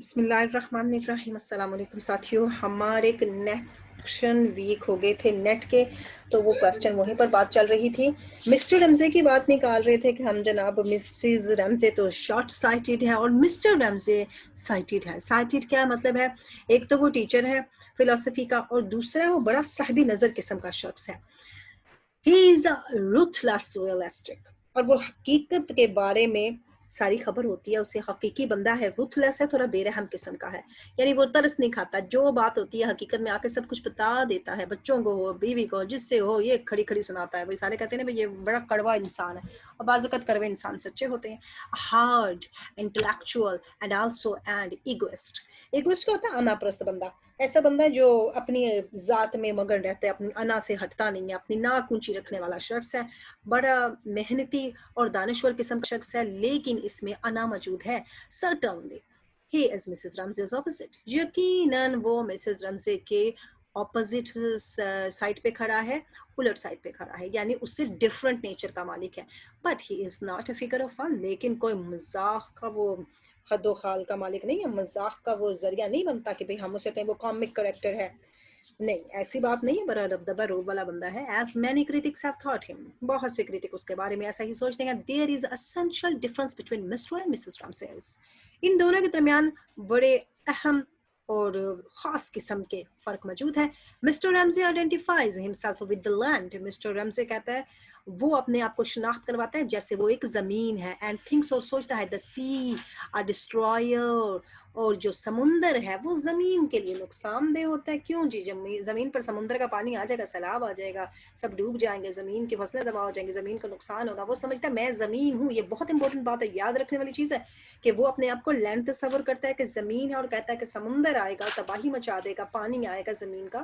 बिस्मिल्लाहिर्रहमानिर्रहीम। अस्सलाम वालेकुम साथियों, हमारे कनेक्शन वीक हो गए थे नेट के, तो वो क्वेश्चन वहीं पर बात चल रही थी। मिस्टर रमज़े की बात निकाल रहे थे कि हम जनाब मिसेस रमज़े तो शॉर्ट साइटेड है और मिस्टर रमज़े साइटेड है। साइटेड क्या मतलब है? एक तो वो टीचर है फिलोसफी का और दूसरा वो बड़ा साहिबी नज़र किस्म का शख्स है। He is a ruthless realistic, और वो हकीकत के बारे में सारी खबर होती है उसे। हकीकी बंदा है, रूथलेस है, थोड़ा बेरहम किस्म का है, यानी वो तरस नहीं खाता। जो बात होती है हकीकत में आके सब कुछ बता देता है, बच्चों को हो, बीवी को, जिससे हो, ये खड़ी खड़ी सुनाता है। भाई सारे कहते हैं ना भाई ये बड़ा कड़वा इंसान है, और बाज़ कड़वे इंसान सच्चे होते हैं। Hard, intellectual and also and egoist. Egoist क्या होता है? अनाप्रस्त बंदा। ऐसा बंदा जो अपनी ज़ात में मगन रहता है, अपनी अना से हटता नहीं है, अपनी नाक ऊंची रखने वाला शख्स है। बड़ा मेहनती और दानिश्वर किस्म का शख्स है, लेकिन इसमें अना मौजूद है। Certainly he is Mrs Ramsay's opposite. यकीनन वो मिसेस रमज़े के ऑपोजिट साइड पे खड़ा है, उलट साइड पे खड़ा है, यानी उससे डिफरेंट नेचर का मालिक है। But he is not a figure of fun. लेकिन कोई मजाक का वो हदो खाल का मालिक नहीं है, मजाक का वो जरिया नहीं बनता कि भाई हम उसे कहें वो कॉमिक करेक्टर है। नहीं, ऐसी बात नहीं है। बड़ा दबदबा रोब वाला बंदा है। As many critics have thought him, बहुत से क्रिटिक उसके बारे में ऐसा ही सोचते हैं। There is essential difference between Mr and Mrs Ramsay's. इन दोनों के दरमियान बड़े अहम और खास किस्म के फर्क मौजूद है। Mr Ramsay identifies himself with the land. Mr Ramsay कहता है, वो अपने आप को शनाख्त करवाता है जैसे वो एक जमीन है। एंड थिंक्स, और सोचता है, द सी अ डिस्ट्रॉयर, और जो समुंदर है वो जमीन के लिए नुकसानदेह होता है। क्यों जी? जमीन पर समुंदर का पानी आ जाएगा, सैलाब आ जाएगा, सब डूब जाएंगे, जमीन की फसलें तबाह हो जाएंगी, जमीन का नुकसान होगा। वो समझता है मैं जमीन हूँ। ये बहुत इंपॉर्टेंट बात है, याद रखने वाली चीज है कि वो अपने आप को लैंड तस्वर करता है कि जमीन है, और कहता है कि समुंदर आएगा, तबाही मचा देगा, पानी आएगा, जमीन का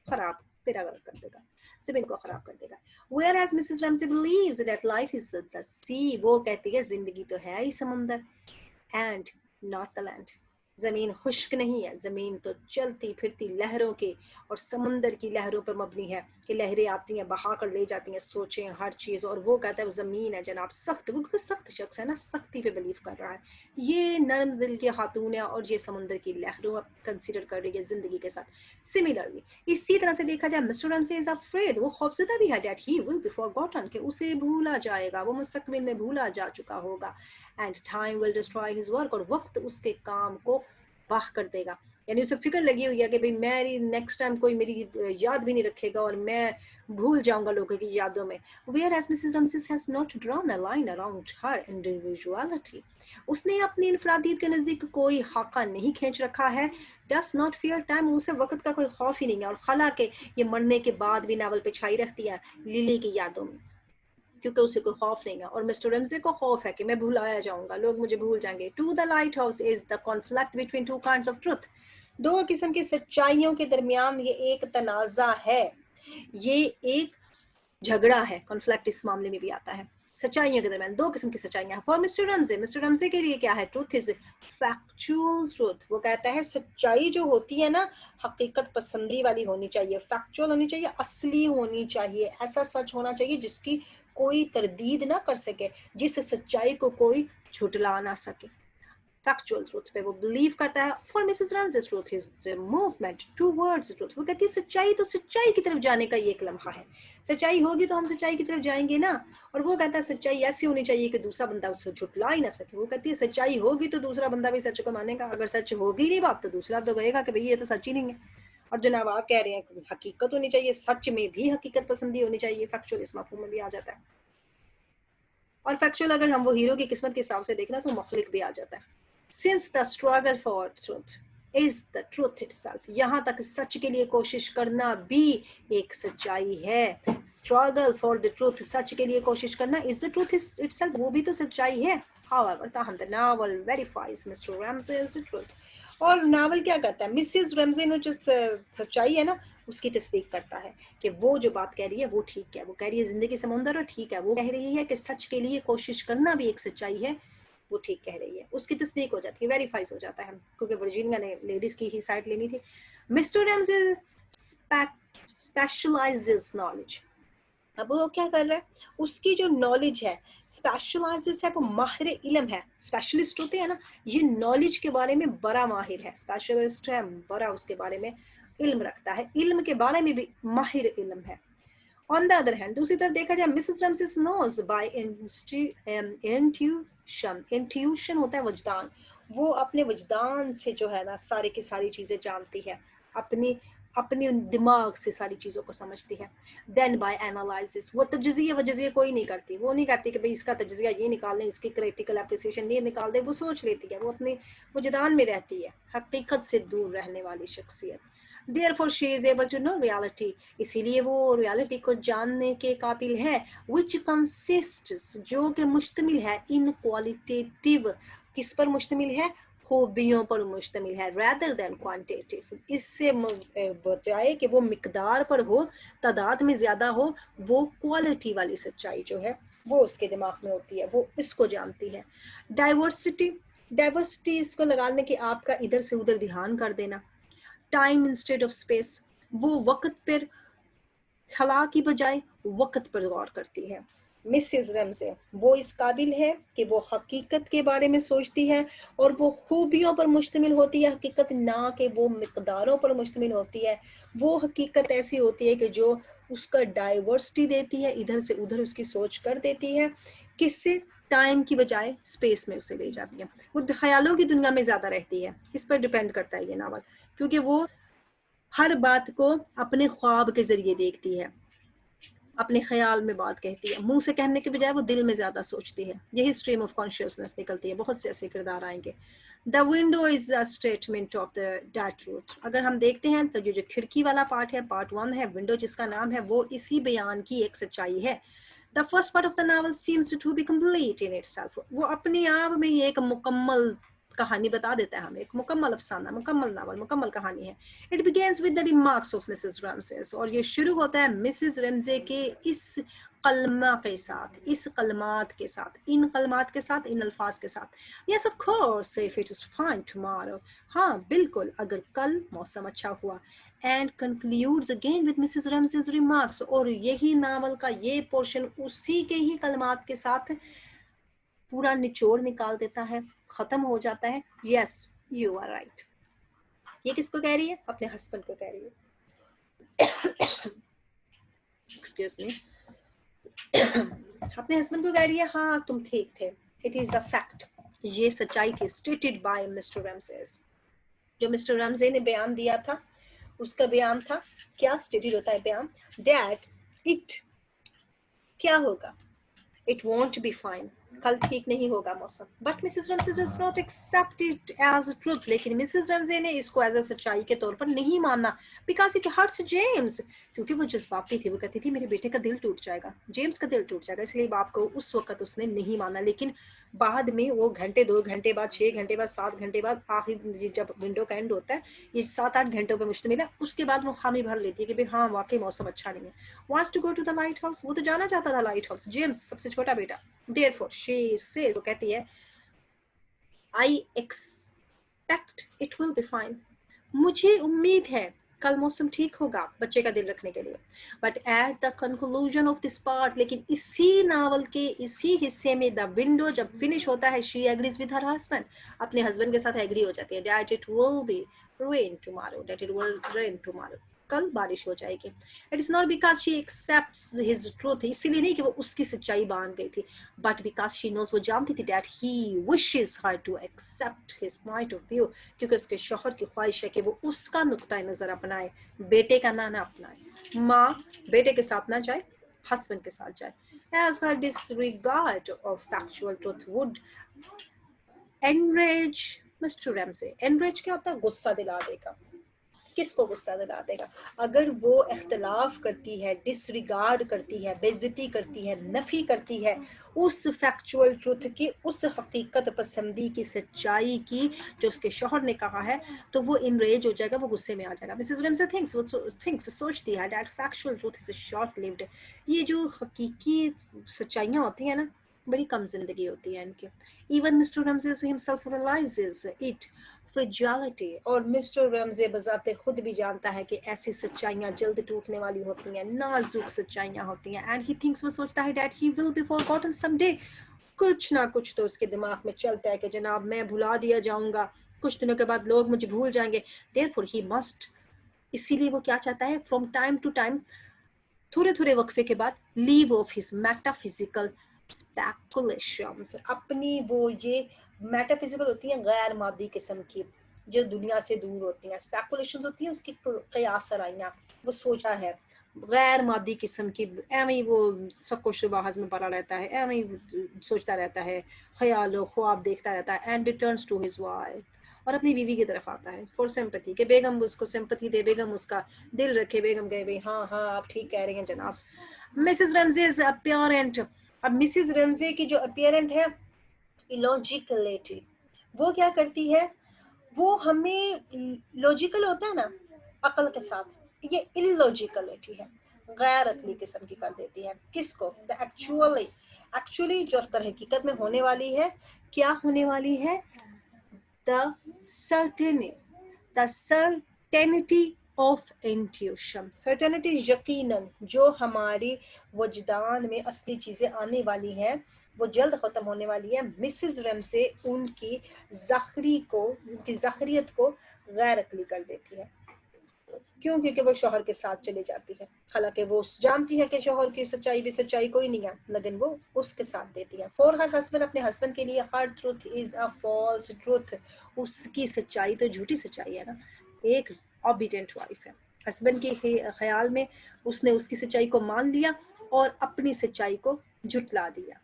खराब पेरा कर देगा, जमीन को खराब कर देगा। Whereas Mrs. Ramsey believes that life is the sea, वो कहती है जिंदगी तो है ही समंदर, and not the land। जमीन खुश्क नहीं है, जमीन तो चलती फिरती लहरों के और समंदर की लहरों पर मबनी है कि लहरें आती हैं बहा कर ले जाती हैं सोचें हर चीज। और वो कहता है वो जमीन है जनाब सख्त। वो सख्त शख्स है ना, सख्ती पे बिलीव कर रहा है। ये नरम दिल की खातून है और ये समंदर की लहरों कंसिडर कर रही है जिंदगी के साथ। सिमिलरली इसी तरह से देखा जाए, मिस्टर रमसे इज अफ्रेड, वो खौफजदा भी है that he will be forgotten, कि उसे भूला जाएगा, वो मुस्तकबिल में भूला जा चुका होगा। And time will destroy his work, और वक्त उसके काम को बाह कर देगा। यानी उसे फिक्र लगी हुई है कि भाई मेरी नेक्स्ट टाइम कोई मेरी याद भी नहीं रखेगा और मैं भूल जाऊंगा लोगों की यादों में। Whereas Mrs Ramsay's has not drawn a line around her individuality, उसने अपनी इनफरादियत के नजदीक कोई खाका नहीं खींच रखा है। डस नॉट फियर टाइम, उसे वक्त का कोई खौफ ही नहीं है। और खला के ये मरने के बाद भी नावल पे छाई रहती है लिली की यादों में, क्योंकि उसे कोई खौफ नहीं है। और मिस्टर रमजे को खौफ है कि मैं भुलाया जाऊंगा, लोग मुझे भूल जाएंगे। To the lighthouse is the conflict between two kinds of truth, दो किस्म की सच्चाइयों के दरमियान ये एक तनाजा है, ये एक झगड़ा है। कॉन्फ्लिक्ट इस मामले में भी आता है। सच्चाइयों के दरमियान दो किस्म की सच्चाइयां हैं। फॉर मिस्टर रमजे के लिए क्या है? Truth is factual truth. वो कहता है सच्चाई जो होती है ना, हकीकत पसंदी वाली होनी चाहिए, फैक्चुअल होनी चाहिए, असली होनी चाहिए। ऐसा सच होना चाहिए जिसकी कोई तरदीद ना कर सके, जिस सच्चाई को कोई झुटला ना सके। फैक्चुअल ट्रूथ पे वो बिलीव करता है। For Mrs Ramsay truth is the movement towards truth. वो कहती है सच्चाई तो सच्चाई की तरफ जाने का ये एक लम्हा है। सच्चाई होगी तो हम सच्चाई की तरफ जाएंगे ना। और वो कहता है सच्चाई ऐसी होनी चाहिए कि दूसरा बंदा उससे झुटला ही ना सके। वो कहती है सच्चाई होगी तो दूसरा बंदा भी सच को मानेगा, अगर सच होगी नहीं बात तो दूसरा तो कहेगा कि भाई ये तो सच ही नहीं है। और जनाब आप कह रहे हैं कि हकीकत होनी चाहिए, सच में भी हकीकत पसंदी होनी चाहिए। फैक्चुअल इस मफहूम में भी आ जाता है। और फैक्चुअल अगर हम वो हीरो की किस्मत के हिसाब से देखना तो मुखलिक भी आ जाता है। Since the struggle for truth is the truth itself, यहाँ तक सच के लिए कोशिश करना भी एक सच्चाई है। स्ट्रगल फॉर द ट्रूथ, सच के लिए कोशिश करना, इज द ट्रूथ इटसेल्फ, वो भी तो सच्चाई है। However, ताहम the novel verifies Mr Ramsay's truth. और नावल क्या करता है? मिसेस रमजे ने जो सच्चाई है ना उसकी तस्दीक करता है कि वो जो बात कह रही है वो ठीक है। वो कह रही है जिंदगी समुंदर है, ठीक है। वो कह रही है कि सच के लिए कोशिश करना भी एक सच्चाई है, वो ठीक कह रही है। उसकी तस्दीक हो जाती है, वेरीफाइज हो जाता है, क्योंकि वर्जीनिया ने लेडीज की ही साइड लेनी थी। मिस्टर रमजे स्पेशलाइजेस नॉलेज, अब वो क्या कर रहा है, उसकी जो नॉलेज है, स्पेशलाइजेस है, वो माहिर इल्म है। स्पेशलिस्ट होते हैं ना, ये नॉलेज के बारे में बड़ा माहिर है, स्पेशलिस्ट है, बड़ा उसके बारे में इल्म रखता है, इल्म के बारे में भी माहिर इल्म है। ऑन द अदर हैंड, दूसरी तरफ देखा जाए, Mrs Ramsay's knows by intuition, intuition होता है वजदान, वो अपने वजदान से जो है ना सारी की सारी चीजें जानती है, अपनी अपने दिमाग से सारी चीज़ों को समझती है। देन बाय एनालिसिस, वो तजज़िया वजज़िया कोई नहीं करती, वो नहीं करती कि भाई इसका तजज़िया ये निकाल लें, इसकी क्रिटिकल एप्रिसिएशन ये निकाल दे, वो सोच लेती है, वो अपने वजदान में रहती है, हकीकत से दूर रहने वाली शख्सियत। Therefore she is able to know reality, इसीलिए वो रियलिटी को जानने के काबिल है, which consists, जो कि मुश्तमिल है, इन क्वालिटेटिव, किस पर मुश्तमिल है, खूबियों पर मुश्तमिल है, rather than quantitative, इससे बजाय कि वो मिकदार पर हो, तादाद में ज़्यादा हो, वो क्वालिटी वाली सच्चाई जो है वो उसके दिमाग में होती है, वो इसको जानती है। डाइवर्सिटी, डाइवर्सिटी इसको लगाने के आपका इधर से उधर ध्यान कर देना, टाइम इंस्टेड ऑफ स्पेस, वो वक्त पर खला की बजाय वक्त पर गौर करती है। मिसेस रमज़े वो इस काबिल है कि वो हकीकत के बारे में सोचती है और वो खूबियों पर मुश्तमिल होती है, हकीकत ना कि वो मिकदारों पर मुश्तमिल होती है। वो हकीकत ऐसी होती है कि जो उसका डाइवर्सिटी देती है, इधर से उधर उसकी सोच कर देती है, किससे, टाइम की बजाय स्पेस में उसे ले जाती है। वो ख्यालों की दुनिया में ज़्यादा रहती है, इस पर डिपेंड करता है ये नावल, क्योंकि वो हर बात को अपने ख्वाब के जरिए देखती है, अपने ख्याल में बात कहती है, मुंह से कहने के बजाय वो दिल में ज्यादा सोचती है, यही स्ट्रीम ऑफ कॉन्शियसनेस निकलती है। बहुत से ऐसे किरदार आएंगे। The window is a statement of the that truth, अगर हम देखते हैं तो जो खिड़की वाला पार्ट है, पार्ट 1 है, विंडो जिसका नाम है, वो इसी बयान की एक सच्चाई है। The first part of the novel seems to be complete in itself, वो अपने आप में ये एक मुकम्मल कहानी बता देता है हमें, एक मुकम्मल अफसाना, मुकम्मल नावल, मुकम्मल कहानी है। It begins with the remarks of Mrs Ramsay's, और ये शुरू होता है मिसेस रमजे के इस कलमा के साथ, इस कलमात के साथ, इन कलमात के साथ, इन अल्फाज के साथ। Yes of course if it is fine tomorrow, हाँ बिल्कुल अगर कल मौसम अच्छा हुआ। And concludes again with Mrs Ramsay's remarks, और यही नावल का ये पोर्शन उसी के ही कलमात के साथ पूरा निचोड़ निकाल देता है, खत्म हो जाता है। यस यू आर राइट, ये किसको कह रही है, अपने हस्बैंड को कह रही है, एक्सक्यूज मी, अपने हस्बैंड को कह रही है, हाँ तुम ठीक थे, इट इज अ फैक्ट, ये सच्चाई थी, स्टेटेड बाय मिस्टर रमसेस। जो मिस्टर रमजे ने बयान दिया था, उसका बयान था क्या, स्टेटेड होता है बयान, दैट इट क्या होगा, इट वॉन्ट बी फाइन, कल ठीक नहीं होगा मौसम। But Mrs Ramsay does not accept it as truth, लेकिन मिसेस रमजे ने इसको एज अ सच्चाई के तौर पर नहीं माना, बिकॉज इट हर्ट्स जेम्स, क्योंकि वो जज्बाती थी, वो कहती थी मेरे बेटे का दिल टूट जाएगा, जेम्स का दिल टूट जाएगा, इसलिए बाप को उस वक्त उसने नहीं माना। लेकिन बाद में वो घंटे, 2 घंटे बाद, 6 घंटे बाद, 7 घंटे बाद, आखिर जब विंडो का एंड होता है, ये 7-8 घंटों पर मुश्तमिल है, उसके बाद वो हामी भर लेती है कि भाई हाँ वाकई मौसम अच्छा नहीं है। wants to go to the lighthouse, वो तो जाना चाहता था लाइट हाउस, जेम्स सबसे छोटा बेटा। therefore she says, वो कहती है I expect it will be fine, मुझे उम्मीद है कल मौसम ठीक होगा बच्चे का दिल रखने के लिए। But at the conclusion of this part, लेकिन इसी नावल के इसी हिस्से में, द विंडो जब फिनिश होता है, she agrees with her husband, अपने हस्बैंड के साथ एग्री हो जाती है, that it will be rain tomorrow, that it will rain tomorrow, कल बारिश हो जाएगी। It is not because she accepts his truth, इसीलिए नहीं कि वो उसकी सच्चाई मान गई थी, बट बिकॉज शी नोज, वो जानती थी, that he wishes her to accept his point of view, क्योंकि उसके शौहर की ख्वाहिश है कि वो उसका नुक्ता नजर अपनाए, बेटे का ना अपनाए। माँ बेटे के साथ ना जाए, हस्बैंड के साथ जाए। as her disregard of factual truth would enrage Mr. Ramsey, enrage क्या होता है, गुस्सा दिला देगा, किसको गुस्सा दिला देगा, अगर वो इख्तलाफ करती है, डिसरिगार्ड करती है, बेइज्जती करती है, नफी करती है उस फैक्चुअल ट्रुथ की, उस हकीकत पसंदी की, सच्चाई की जो उसके शौहर ने कहा है, तो वो इनरेज हो जाएगा, वो गुस्से में आ जाएगा। मिसेस रमसे थिंक्स, वो थिंक्स, सोचती है, that factual truth is short lived, ये जो हकीकी सच्चाइयाँ होती हैं ना, बड़ी कम जिंदगी होती है इनकी। Even Mr Ramsay himself realises it, फ्रिजुअलिटी। और मिस्टर रमजे बजाते खुद भी जानता है कि ऐसी सच्चाइयाँ जल्द टूटने वाली होती हैं, नाजुक सच्चाइयाँ होती हैं। एंड ही थिंक्स, वो सोचता है that he will be forgotten someday. कुछ ना कुछ तो उसके दिमाग में चलता है कि जनाब मैं भुला दिया जाऊंगा, कुछ दिनों के बाद लोग मुझे भूल जाएंगे। देयरफॉर ही मस्ट, इसीलिए वो क्या चाहता है, फ्रॉम टाइम टू टाइम, थोड़े थोड़े वक्फे के बाद, leave of his metaphysical speculations, अपनी वो ये मेटाफिजिकल होती हैं गैर मादी किस्म की, जो दुनिया से दूर होती हैं, स्पेकुलेशंस होती हैं उसकी कयास सराइयाँ, वो सोचा है गैर मादी किस्म की, एवं वो सबको शुबाहज में पड़ा रहता है, एवं सोचता रहता है, ख्याल ख्वाब देखता रहता है। And returns to his wife, और अपनी बीवी की तरफ आता है फॉर सिंपैथी, कि बेगम उसको सिंपैथी दे, बेगम उसका दिल रखे, बेगम कहे भाई हाँ हाँ आप ठीक कह रही हैं जनाब। मिसेस रमजे अपीयरेंट, अब मिसेस रमजे की जो अपीयरेंट है इलॉजिकलिटी, वो क्या करती है, वो हमें लॉजिकल होता है ना अकल के साथ, ये इलॉजिकलिटी है, गैर अकली किस्म की कर देती है। किसको, द एक्चुअली, एक्चुअली जो तर हकीकत में होने वाली है, क्या होने वाली है, the certainty, the certainty of intuition, certainty यकीनन, जो हमारी वजदान में असली चीजें आने वाली हैं वो जल्द खत्म होने वाली है। मिसेस रमसे उनकी ज़ाखरी को, उनकी ज़ाखरियत को गैर अकली कर देती है। क्यों, क्योंकि वो शोहर के साथ चली जाती है, हालांकि वो जानती है कि शोहर की सच्चाई भी सच्चाई कोई नहीं है, लेकिन वो उसके साथ देती है। फॉर हर हस्बैंड, अपने हस्बैंड के लिए, her truth is a false truth, उसकी सच्चाई तो झूठी सच्चाई है ना। एक ओबीडिएंट वाइफ है, हस्बैंड के ख्याल में उसने उसकी सच्चाई को मान लिया और अपनी सच्चाई को झुटला दिया।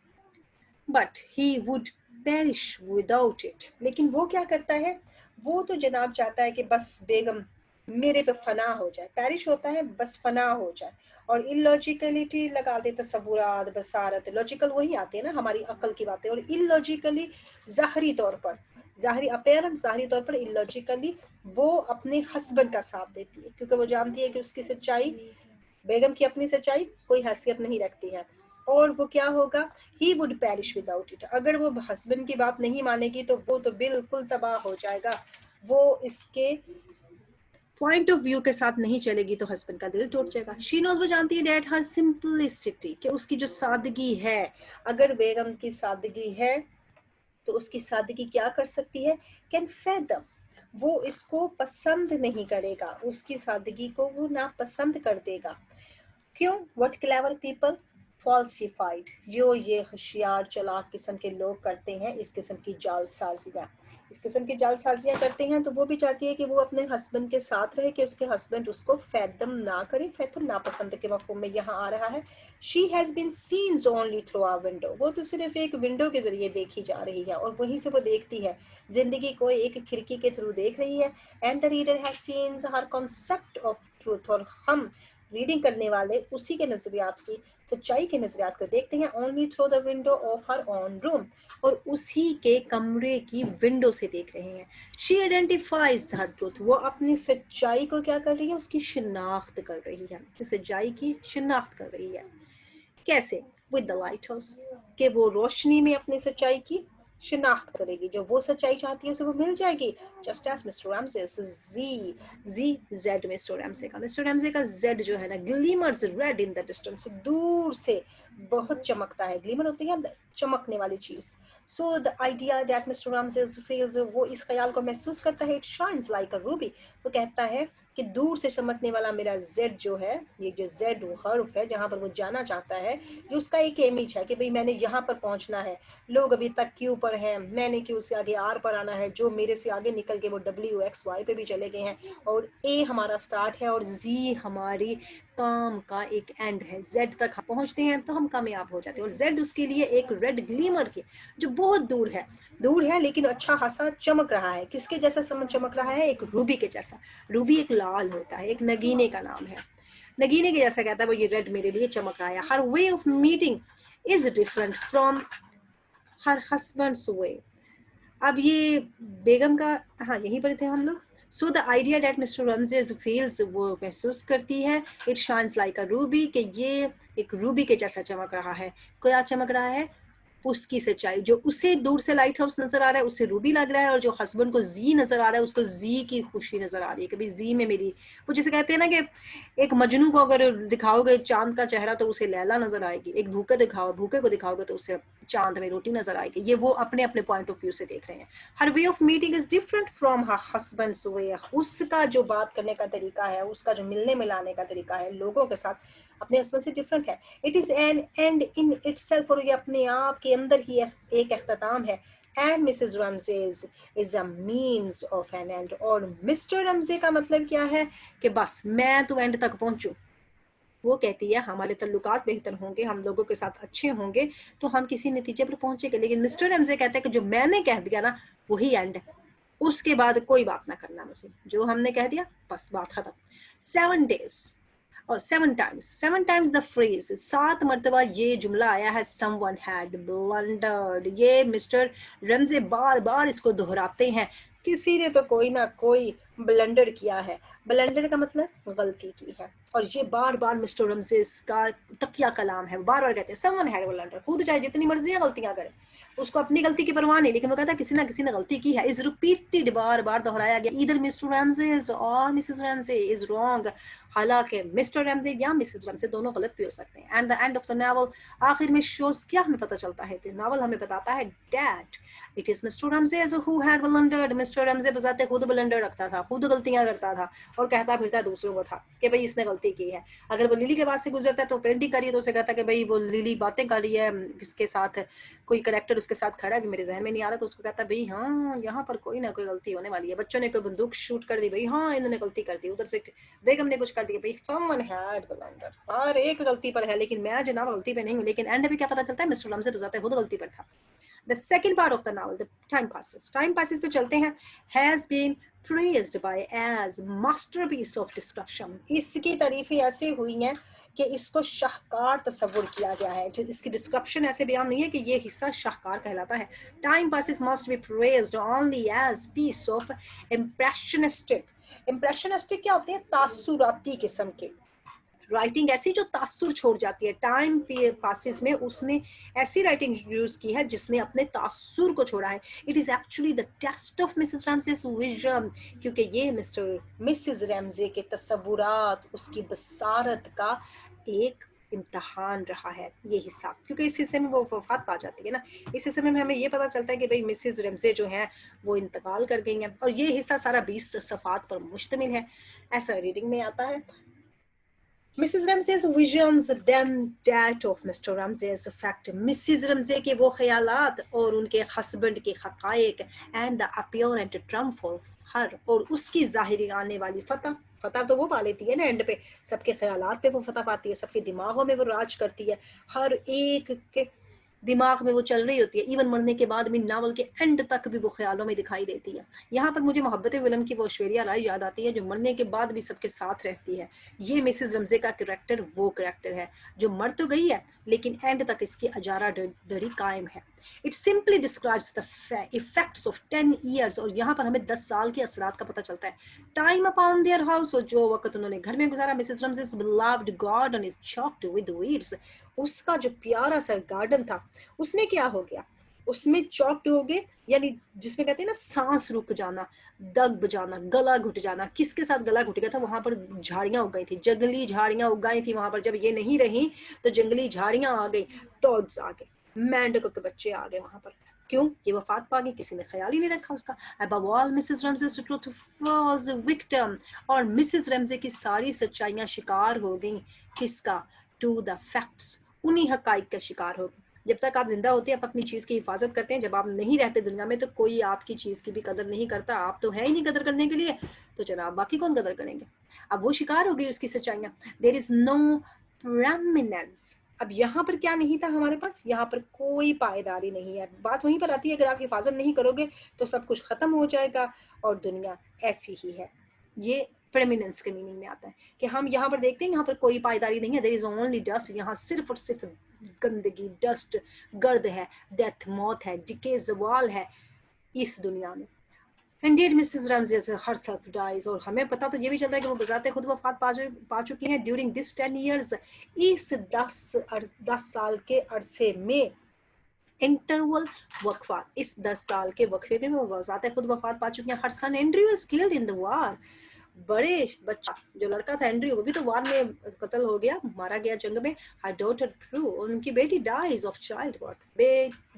But he would perish without it, लेकिन वो क्या करता है, वो तो जनाब चाहता है कि बस बेगम मेरे पे फना हो जाए, पेरिश होता है बस फना हो जाए। और इलॉजिकलिटी लगा दे, तसव्वुरात, बसारत, लॉजिकल वही आते हैं ना हमारी अकल की बातें, और इलॉजिकली ज़ाहरी तौर पर, ज़ाहरी अपेयरेंस, ज़ाहरी तौर पर इलॉजिकली वो अपने हस्बैंड का साथ देती है, क्योंकि वो जानती है कि उसकी सच्चाई, बेगम की अपनी सच्चाई कोई हैसियत नहीं रखती है। और वो क्या होगा, he would parish without it, अगर वो हस्बैंड की बात नहीं मानेगी तो वो तो बिल्कुल तबाह हो जाएगा, वो इसके पॉइंट ऑफ व्यू के साथ नहीं चलेगी तो हस्बैंड का दिल टूट जाएगा। शी नोज, वो जानती है डेट हर सिंपलिसिटी, कि उसकी जो सादगी है, अगर बेगम की सादगी है तो उसकी सादगी क्या कर सकती है, कैन फैदम, वो इसको पसंद नहीं करेगा, उसकी सादगी को वो नापसंद कर देगा। क्यों, व्हाट क्लेवर पीपल फॉल्सिफाइड, जो ये होशियार चालाक किस्म के लोग करते हैं इस किस्म की जालसाजियाँ, इस किस्म की जालसाजियाँ करते हैं, तो वो भी चाहती है कि वो अपने हस्बैंड के साथ रहे, कि उसके हस्बैंड उसको फैदम ना करे, फैदम नापसंद के मफहूम में यहाँ आ रहा है। She has been seen only through our window, वो तो सिर्फ एक विंडो के जरिए देखी जा रही है और वहीं से वो देखती है, जिंदगी को एक खिड़की के थ्रू देख रही है। And the reader has seen her concept of truth, और हम रीडिंग करने वाले उसी के नजरियात की, सच्चाई के नजरियात को देखते हैं, only through the window of her own room, और उसी के कमरे की विंडो से देख रहे हैं। शी आइडेंटिफाइज हर ट्रूथ, वो अपनी सच्चाई को क्या कर रही है, उसकी शिनाख्त कर रही है, सच्चाई की शिनाख्त कर रही है। कैसे, विद द लाइट हाउस, कि वो रोशनी में अपनी सच्चाई की शिनाख्त करेगी, जो वो सच्चाई चाहती है उसे वो मिल जाएगी। जस्ट एज मिस्टर रैमसे, जी जी जेड, मिस्टर रैमसे का जेड जो है ना, ग्लीमर्स रेड इन द डिस्टेंस, दूर से बहुत चमकता है, ग्लीमर होती है चमकने वाली चीज। सो the idea that mister Ramsay feels, वो इस ख्याल को महसूस करता है, it shines like a Ruby, वो कहता है कि दूर से चमकने वाला मेरा जेड जो है, ये जो जेड हर्फ है जहां पर वो जाना चाहता है, ये उसका एक इमेज है कि भाई मैंने यहाँ पर पहुंचना है, लोग अभी तक क्यू पर हैं, मैंने क्यू से आगे आर पर आना है, जो मेरे से आगे निकल के वो डब्ल्यू एक्स वाई पे भी चले गए हैं, और ए हमारा स्टार्ट है और जी हमारी काम का एक एंड है, जेड तक हम पहुंचते हैं तो हम कामयाब हो जाते हैं। और जेड उसके लिए एक रेड ग्लीमर की, जो बहुत दूर है लेकिन अच्छा खासा चमक रहा है। किसके जैसा चमक रहा है, एक रूबी के जैसा। रूबी एक लाल होता है, एक नगीने का नाम है, नगीने के जैसा कहता है वो, ये रेड मेरे लिए चमक रहा है। Her way of meeting is different from her husband's way. अब ये बेगम का, हाँ यहीं पर थे हम लोग। So the idea that Mr Ramsay's feels, वो महसूस करती है, it shines like a ruby, कि ये एक रूबी के जैसा चमक रहा है। क्या चमक रहा है, उसकी सच्चाई, जो उसे दूर से लाइट हाउस नजर आ रहा है उसे रूबी लग रहा है, और जो हस्बैंड को जी नजर आ रहा है उसको जी की खुशी नजर आ रही है कि भाई जी में मेरी, वो जैसे कहते हैं ना कि एक मजनू को अगर दिखाओगे चांद का चेहरा तो उसे लैला नजर आएगी, एक भूखे को दिखाओगे तो उसे चांद में रोटी नजर आएगी। ये वो अपने अपने पॉइंट ऑफ व्यू से देख रहे हैं। Her way of meeting is different from her husband's way, उसका जो बात करने का तरीका है, उसका जो मिलने मिलाने का तरीका है लोगों के साथ अपने हस्बैंड से डिफरेंट है। It is an and in itself, और ये अपने आप के अंदर ही एक अख्ताम है। And Mrs Ramsay's is a means of an end, और मिस्टर रमजे का मतलब क्या है कि बस मैं तो एंड तक पहुंचूं। वो कहती है हमारे तल्लुकात बेहतर होंगे, हम लोगों के साथ अच्छे होंगे तो हम किसी नतीजे पर पहुंचेंगे, लेकिन मिस्टर रमजे कहते हैं कि जो मैंने कह दिया ना वही एंड है, उसके बाद कोई बात ना करना मुझसे, जो हमने कह दिया बस बात खत्म। 7 days और 7 times द फ्रेज, 7 मरतबा ये जुमला आया है someone had blundered, ये मिस्टर रमजे बार बार इसको दोहराते हैं, किसी ने तो कोई ना कोई ब्लंडर किया है। ब्लंडर का मतलब गलती की है, और ये बार बार मिस्टर रमजे का तकिया कलाम है, बार बार कहते हैं someone had blundered, खुद चाहे जितनी मर्जी गलतियां करे, उसको अपनी गलती की परवाह नहीं, लेकिन वो कहता है किसी ना किसी ने गलती की है। इज रिपीटेड, बार बार दोहराया गया, इधर मिस्टर रमजे और मिसेस रमजे इज रॉन्ग, हालांकि मिस्टर रमजे या मिसेस रमजे दोनों गलत भी हो सकते हैं। And the end of the novel, आखिर में शोज क्या हमें पता चलता है, नॉवल हमें बताता है that it is Mr Ramsay who had blundered, Mr Ramsay बजाते खुद ब्लंडर रखता था, खुद गलतियां करता था और कहता फिरता दूसरों को था कि भाई इसने गलती की है। अगर वो लिली के पास से गुजरता है तो पेंटिंग करिए तो उसे कहता कि भाई वो लिली बातें कर रही है, किसके साथ कोई करेक्टर उसके साथ खड़ा है, भी मेरे जहन में नहीं आ रहा, तो उसको कहता भाई हाँ यहाँ पर कोई ना कोई गलती होने वाली है, बच्चों ने कोई बंदूक शूट कर दी, भाई हाँ इन्होंने गलती कर दी, उधर से बेगम ने कुछ कर दिया, भाई someone had blundered, हर एक गलती पर है, लेकिन मैं जनाब गलती पे नहीं हूँ। लेकिन एंड में क्या पता चलता है मिस्टर रमजे बजाते खुद गलती पर था। The second part of the novel, the time passes. Time passes पे चलते हैं, has been praised by as masterpiece of description. इसकी तारीफें ऐसे हुई हैं कि इसको शाहकार तस्वुर किया गया है, इसकी डिस्क्रिप्शन ऐसे बयान नहीं है कि ये हिस्सा शाहकार कहलाता है। Time passes must be praised only as piece of impressionistic. Impressionistic क्या होते हैं? तासुराती किस्म के राइटिंग, ऐसी जो तासुर छोड़ जाती है। टाइम पासिस में उसने ऐसी राइटिंग यूज की है जिसने अपने तासुर को छोड़ा है। It is actually the test of Mrs Ramsay's vision, क्योंकि ये मिस्टर मिसेस रैमजे के तस्वुरात, उसकी बसारत का एक इम्तहान रहा है ये हिस्सा, क्योंकि इस हिस्से में वो वफात पा जाती है ना। इस हिस्से में हमें ये पता चलता है कि भाई मिसेस रैमजे जो हैं वो इंतकाल कर गई हैं, और ये हिस्सा सारा 20 सफ़ात पर मुश्तमिल है, ऐसा रीडिंग में आता है। Mrs. Ramsey's visions then that of Mr. Ramsey's fact, Mrs. Ramsey के वो ख्यालात और उनके हस्बैंड के हकायक, and the apparent triumph of her, और उसकी जाहिर आने वाली फतह, फतह तो वो पा लेती है ना एंड पे, सबके ख्यालात पे वो फतह पाती है, सबके दिमागों में वो राज करती है, हर एक के दिमाग में वो चल रही होती है, इवन मरने के बाद भी नावल के एंड तक भी वो ख्यालों में दिखाई देती है। यहाँ पर मुझे मोहब्बत विलन की वो ऐश्वर्या राय याद आती है जो मरने के बाद भी सबके साथ रहती है। ये मिसेस रमजे का कैरेक्टर वो कैरेक्टर है जो मर तो गई है लेकिन एंड तक इसकी अजारा दरी कायम है। It simply describes the effects of 10 years, और यहाँ पर हमें 10 साल के असरात का पता चलता है। टाइम अपॉन देयर हाउस, और जो वक्त उन्होंने घर में गुजारा। Mrs Ramsay's beloved garden is choked with weeds, उसका जो प्यारा सा गार्डन था उसमें क्या हो गया, उसमें चॉक्ड हो गए, यानी जिसमें कहते हैं ना सांस रुक जाना, दग जाना, गला घुट जाना। किसके साथ गला घुट गया था? वहां पर झाड़ियां उग गई थी, जंगली झाड़ियां उग गई थी वहां पर। जब ये नहीं रही तो जंगली झाड़ियां आ गई, टॉड्स आ गए, मेंढकों के बच्चे आ गए वहां पर। क्यों? ये वफात पा गई, किसी ने ख्याल ही नहीं रखा उसका। Above all, Mrs Ramsay truth falls victim, और मिसेस रमजे की सारी सच्चाइयां शिकार हो गई। किसका? टू द फैक्ट्स, उन्हीं हकाइक का शिकार हो गई। जब तक आप जिंदा होते हैं आप अपनी चीज की हिफाजत करते हैं, जब आप नहीं रहते दुनिया में तो कोई आपकी चीज की भी कदर नहीं करता। आप तो है ही नहीं कदर करने के लिए, तो जनाब बाकी कौन कदर करेंगे? अब वो शिकार हो गई उसकी सच्चाइयां। देयर इज नो प्रेमिनेंस, अब यहाँ पर क्या नहीं था हमारे पास? यहाँ पर कोई पायदारी नहीं है। बात वहीं पर आती है, अगर आप हिफाजत नहीं करोगे तो सब कुछ खत्म हो जाएगा और दुनिया ऐसी ही है। ये प्रेमिनेंस के मीनिंग में आता है कि हम यहाँ पर देखते हैं यहाँ पर कोई पायदारी नहीं है। देयर इज ओनली डस्ट, यहाँ सिर्फ और सिर्फ गंदगी, डस्ट, गर्द है, डेथ, मौत है, डिके, जवाल है इस दुनिया में। Indeed, Mrs. Ramsey herself dies, और हमें पता तो ये भी चलता है कि वो बजाते खुद वफात पा चुकी हैं। ड्यूरिंग दिस 10 years, इस 10 साल के अरसे में इंटरवल वक्फा, इस 10 साल के वक्फे में वो ज़ाते खुद वफात पा चुकी हैं। Her son Andrew is killed in the war, बड़े बच्चा जो लड़का था एंड्रयू, वो भी तो वार में कत्ल हो गया, मारा गया जंग में। हर डॉटर ट्रू, उनकी बेटी डाइज ऑफ चाइल्ड बर्थ,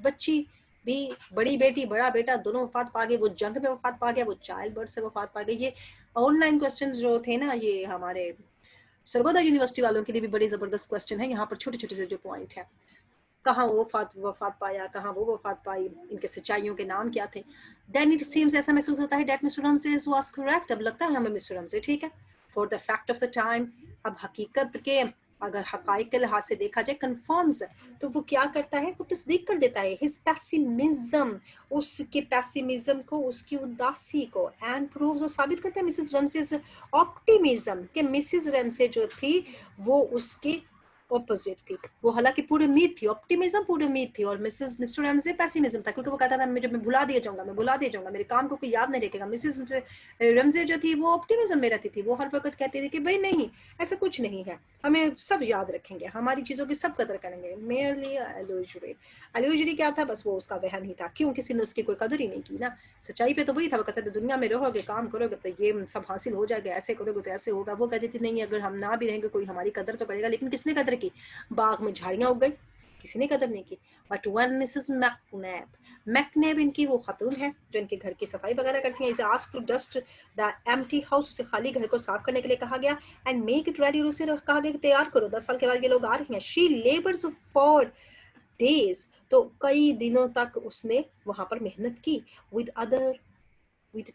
बच्ची भी, बड़ी बेटी बड़ा बेटा दोनों वफात पा गए, वो जंग में वफात पा गया, वो चाइल्ड बर्थ से वफात पा गई। ये ऑनलाइन क्वेश्चंस जो थे ना, ये हमारे सर्वोदय यूनिवर्सिटी वालों के लिए भी बड़ी जबरदस्त क्वेश्चन है। यहाँ पर छोटे छोटे से जो पॉइंट है, कहाँ वो वफात पाया, कहाँ वो वफात पाई, इनके सच्चाइयों के नाम क्या थे। देन इट सीम्स, ऐसा महसूस होता है दैट मिस्टर रमज़े वाज करेक्ट, अब लगता है हमें मिस्टर रमज़े ठीक है। For the fact of the time, अब हकीकत के अगर हकाइक के लिहाज से देखा जाए कन्फर्म्स, तो वो क्या करता है, वो तस्दीक कर देता है हिज पेसिमिज्म, उसके पेसिमिज्म को, उसकी उदासी को, एंड प्रूव्स, और साबित करता है मिसेस रमज़े ऑप्टिमिज्म, कि मिसेस रमज़े जो थी वो उसकी ऑपोजिट थी। वो हालांकि पूरी मीट थी, ऑप्टिमिज्म पूरी मीट थी, और मिस्टर रमज़े पेसिमिज्म था, क्योंकि वो कहता था मैं भुला दिया जाऊंगा, मैं भुला दिया जाऊंगा, मेरे काम को कोई याद नहीं रखेगा। मिसेस रमज़े जो थी वो ऑप्टिमिज्म में रहती थी, वो हर वक्त कहती थी कि भाई नहीं, ऐसा कुछ नहीं है, हमें सब याद रखेंगे, हमारी चीज़ों की सब कदर करेंगे। मेयरली एल्यूजरी, एल्यूजरी क्या था, बस वो उसका वहम ही था, क्यों, किसी ने उसकी कोई कदर ही नहीं की ना। सच्चाई पे तो वही था, वो कहते थे दुनिया में रहोगे, काम करोगे तो ये सब हासिल हो जाएगा, ऐसे करोगे तो ऐसे होगा। वो कहती थी नहीं, अगर हम ना भी रहेंगे कोई हमारी कदर तो करेगा। लेकिन किसने कदर की, बाग में झाड़ियां उग गई, किसी ने कदर नहीं की। बट वन मिसेस मैकनेब इनकी वो खातून है जो इनके घर की सफाई वगैरह करती है, इसे ask to dust the empty house, उसे खाली घर को साफ करने के लिए कहा गया, एंड मेक इट रेडी, उसे कहा गया कि तैयार करो, 10 साल के बाद ये लोग आ रही हैं। शी लेबर्स फॉर डेज, तो कई दिनों तक उसने वहां पर मेहनत की, विद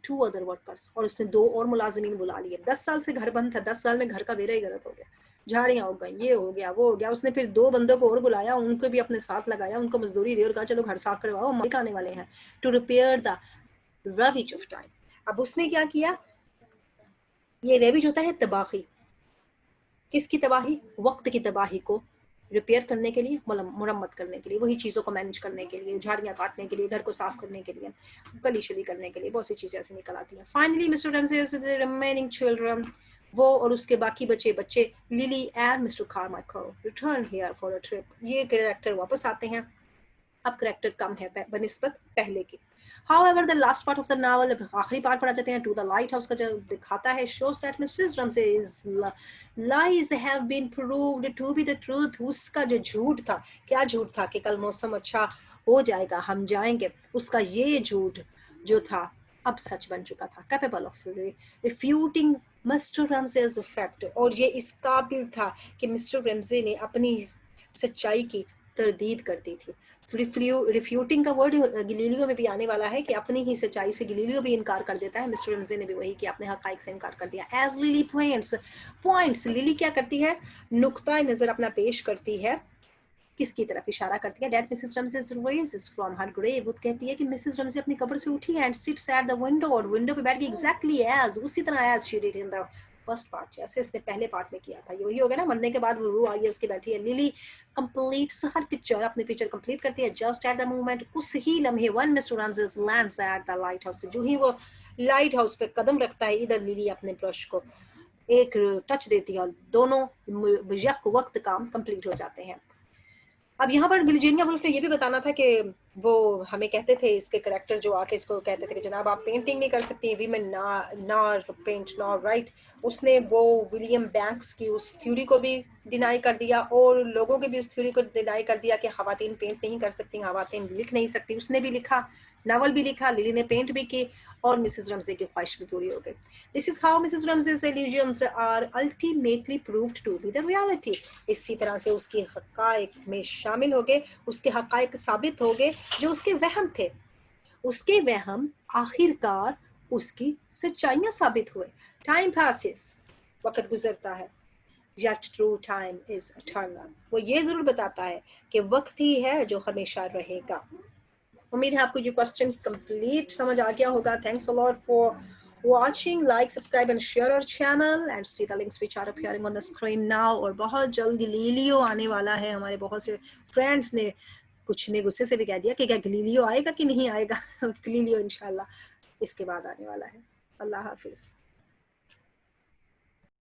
2 अदर वर्कर्स, और उसने 2 और मुलाजिमीन बुला लिए। 10 साल से घर बंद था, 10 साल में घर का बेड़ा ही गर्क हो गया, झाड़ियां हो गई, ये हो गया, वो हो गया। उसने फिर 2 बंदों को और बुलाया, उनको भी अपने साथ लगाया, उनको मजदूरी दी और कहा चलो घर साफ करवाओ, मालिक आने वाले हैं, to repair the ravages of time. अब उसने क्या किया, ये रेविज होता है तबाही, किसकी तबाही, वक्त की तबाही को रिपेयर करने के लिए, मुरम्मत करने के लिए, वही चीज़ों को मैनेज करने के लिए, झाड़ियाँ काटने के लिए, घर को साफ करने के लिए, गली शली करने के लिए, बहुत सी चीज़ें ऐसे निकल आती हैं। Finally Mr Ramsay remaining children, वो और उसके बाकी बच्चे Lily and Mr Carmichael return here for a trip, ये कैरेक्टर वापस आते हैं। अब कैरेक्टर कम है बनिस्बत पहले की। However, the last part of the novel, आखिरी पार्ट पर आ जाते हैं, टू द लाइट हाउस का जो दिखाता है, shows that Mrs. Ramsay's lies have been proved to be the truth। उसका जो झूठ था, क्या झूठ था कि कल मौसम अच्छा हो जाएगा, हम जाएंगे, उसका ये झूठ जो था अब सच बन चुका था, capable of refuting Mr Ramsay's fact, और ये इस काबिल था कि मिस्टर रमज़े ने अपनी सच्चाई की तरदीद करती थी। रिफ्यूटिंग का वर्ड गलीलियो में भी आने वाला है कि अपनी ही सच्चाई से गलीलियो भी इनकार कर देता है। मिस्टर रमज़े ने भी वही कि अपने हक़ाइक़ से इनकार कर दिया। एज लिली पॉइंट्स, लिली क्या करती है, नुक्ता नज़र अपना पेश करती है, किसकी तरफ इशारा करती है, that Mrs Ramsay rises from her grave, वो कहती है कि मिसेस रमज़े अपनी कब्र से उठी है, and sits at the window, और विंडो पे बैठ के एग्जैक्टली एज, उसी तरह as she did in the first part, जैसे उसने पहले पार्ट में किया था। ये वही हो गया ना, मरने के बाद वो रूह आई है उसकी बैठी है। लिली कंप्लीट्स हर पिक्चर, अपनी पिक्चर कंप्लीट करती है जस्ट एट द मोमेंट, उस ही लम्हे, when Mr Ramsay lands at the lighthouse, जो ही वो लाइट हाउस पे कदम रखता है, इधर लिली अपने ब्रश को एक टच देती है और दोनों यक वक्त काम कंप्लीट हो जाते हैं। अब यहाँ पर विर्जीनिया वुल्फ ने ये भी बताना था कि वो हमें कहते थे, इसके करेक्टर जो आके इसको कहते थे कि जनाब आप पेंटिंग नहीं कर सकती, women not paint not write. उसने वो विलियम बैंक्स की उस थ्योरी को भी डिनाई कर दिया, और लोगों के भी उस थ्योरी को डिनाई कर दिया कि खवातीन पेंट नहीं कर सकती, खवातीन लिख नहीं सकती। उसने भी लिखा, नावल भी लिखा, लिली ने पेंट भी की, और मिसेस रमज़े की ख्वाहिश भी पूरी हो गई। This is how Mrs Ramsay's illusions are ultimately proved to be the reality। इसी तरह से उसकी हक़ाइक़ में शामिल हो गए, उसके हक़ाइक़ साबित हो गए जो उसके वहम थे, उसके वहम आखिरकार उसकी सच्चाइयाँ साबित हुए। टाइम passes, वक्त गुजरता है, yet true time is eternal। वो ये जरूर बताता है कि वक्त ही है जो हमेशा रहेगा। उम्मीद है आपको ये क्वेश्चन कंप्लीट समझ आ गया होगा। Thanks a lot for watching, like, subscribe and share our channel and see the links which are appearing on the screen now। और बहुत जल्द गलीलियो आने वाला है। हमारे बहुत से फ्रेंड्स ने, कुछ ने गुस्से से भी कह दिया कि क्या गलीलियो आएगा कि नहीं आएगा। गलीलियो इंशाल्लाह इसके बाद आने वाला है। अल्लाह हाफिज।